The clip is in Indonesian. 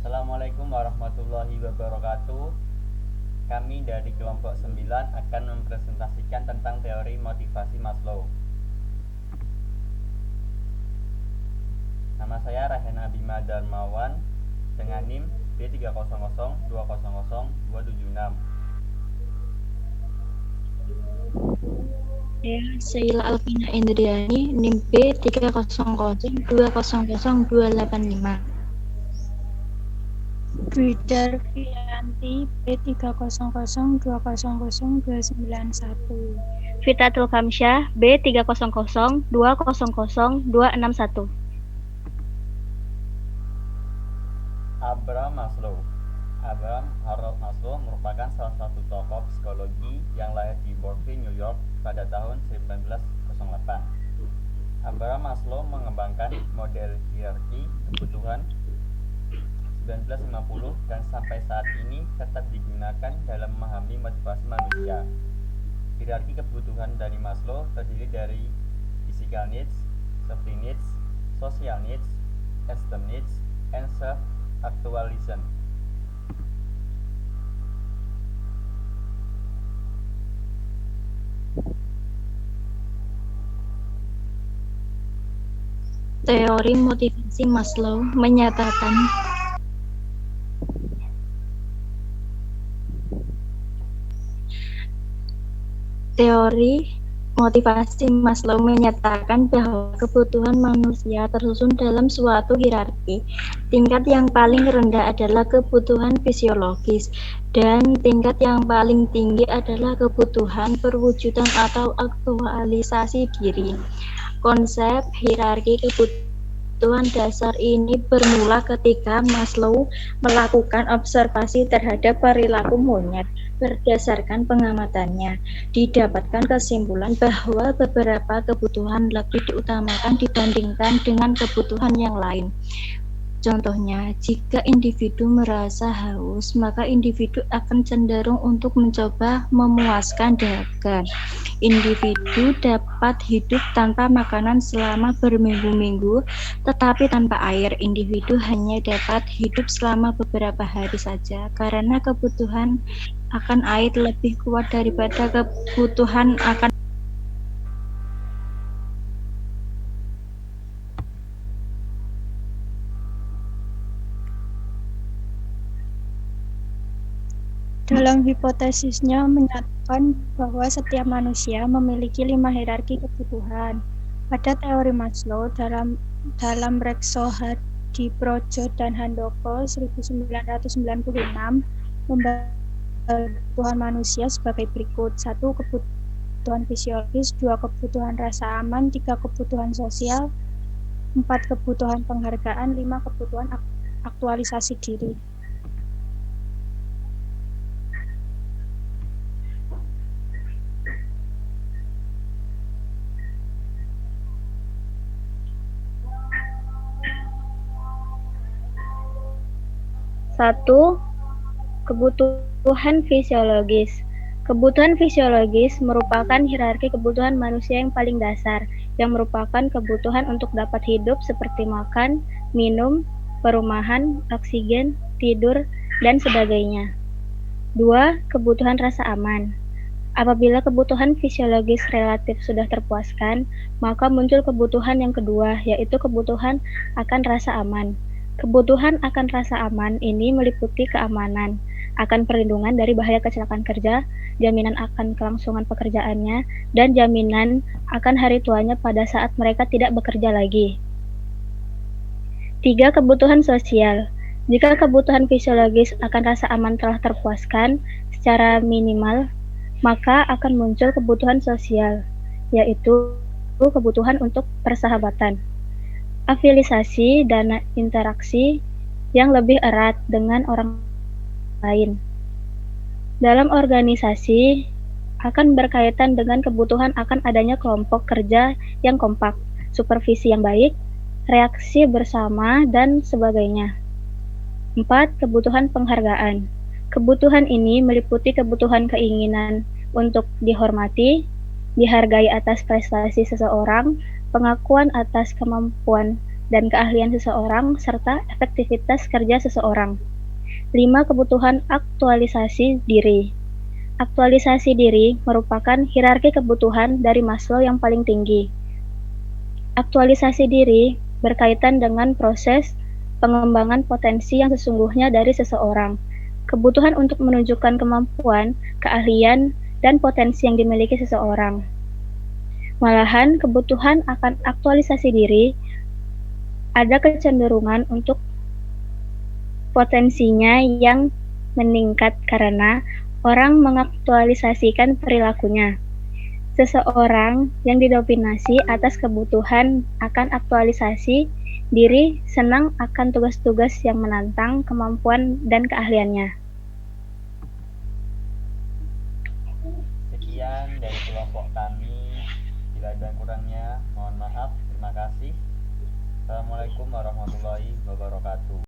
Assalamualaikum warahmatullahi wabarakatuh. Kami dari kelompok 9 akan mempresentasikan tentang teori motivasi Maslow. Nama saya Rahena Bima Darmawan dengan NIM B300200276. Saya Sheila Alvina Indriani, NIM B300200285. Dwida Rianti B300200291. Fitatul Kamsyah B300200261. Abraham Maslow. Abraham Harold Maslow merupakan salah satu tokoh psikologi yang lahir di Brooklyn, New York pada tahun 1908. Abraham Maslow mengembangkan model hierarki kebutuhan 1950 dan sampai saat ini tetap digunakan dalam memahami motivasi manusia. Hierarki kebutuhan dari Maslow terdiri dari physical needs, safety needs, social needs, esteem needs, and self-actualization. Teori motivasi Maslow menyatakan bahwa kebutuhan manusia tersusun dalam suatu hierarki. Tingkat yang paling rendah adalah kebutuhan fisiologis, dan tingkat yang paling tinggi adalah kebutuhan perwujudan atau aktualisasi diri. Konsep hierarki kebutuhan dasar ini bermula ketika Maslow melakukan observasi terhadap perilaku monyet. Berdasarkan pengamatannya, didapatkan kesimpulan bahwa beberapa kebutuhan lebih diutamakan dibandingkan dengan kebutuhan yang lain. Contohnya, jika individu merasa haus, maka individu akan cenderung untuk mencoba memuaskan dahaga. Individu dapat hidup tanpa makanan selama berminggu-minggu, tetapi tanpa air, individu hanya dapat hidup selama beberapa hari saja, karena kebutuhan akan air lebih kuat daripada kebutuhan akan Dalam hipotesisnya menyatakan bahwa setiap manusia memiliki 5 hierarki kebutuhan. Pada teori Maslow dalam Rekso Hadiprojo dan Handoko 1996 membagi kebutuhan manusia sebagai berikut: 1. Kebutuhan fisiologis, 2. Kebutuhan rasa aman, 3. Kebutuhan sosial, 4. Kebutuhan penghargaan, 5. Kebutuhan aktualisasi diri. Satu, kebutuhan fisiologis. Kebutuhan fisiologis merupakan hierarki kebutuhan manusia yang paling dasar, yang merupakan kebutuhan untuk dapat hidup seperti makan, minum, perumahan, oksigen, tidur, dan sebagainya. 2. Kebutuhan rasa aman. Apabila kebutuhan fisiologis relatif sudah terpuaskan, maka muncul kebutuhan yang kedua, yaitu kebutuhan akan rasa aman. Kebutuhan akan rasa aman ini meliputi keamanan, akan perlindungan dari bahaya kecelakaan kerja, jaminan akan kelangsungan pekerjaannya, dan jaminan akan hari tuanya pada saat mereka tidak bekerja lagi. 3. Kebutuhan sosial. Jika kebutuhan fisiologis akan rasa aman telah terpuaskan secara minimal, maka akan muncul kebutuhan sosial, yaitu kebutuhan untuk persahabatan, afiliasi, dan interaksi yang lebih erat dengan orang lain. Dalam organisasi akan berkaitan dengan kebutuhan akan adanya kelompok kerja yang kompak, supervisi yang baik, reaksi bersama, dan sebagainya. 4. Kebutuhan penghargaan. Kebutuhan ini meliputi kebutuhan keinginan untuk dihormati, dihargai atas prestasi seseorang, pengakuan atas kemampuan dan keahlian seseorang, serta efektivitas kerja seseorang. 5. Kebutuhan aktualisasi diri. Aktualisasi diri merupakan hierarki kebutuhan dari Maslow yang paling tinggi. Aktualisasi diri berkaitan dengan proses pengembangan potensi yang sesungguhnya dari seseorang. Kebutuhan untuk menunjukkan kemampuan, keahlian, dan potensi yang dimiliki seseorang. Malahan, kebutuhan akan aktualisasi diri ada kecenderungan untuk potensinya yang meningkat karena orang mengaktualisasikan perilakunya. Seseorang yang didominasi atas kebutuhan akan aktualisasi diri senang akan tugas-tugas yang menantang kemampuan dan keahliannya. Sekian dari kelompok kami. Bila ada yang kurangnya, mohon maaf. Terima kasih. Assalamualaikum warahmatullahi wabarakatuh.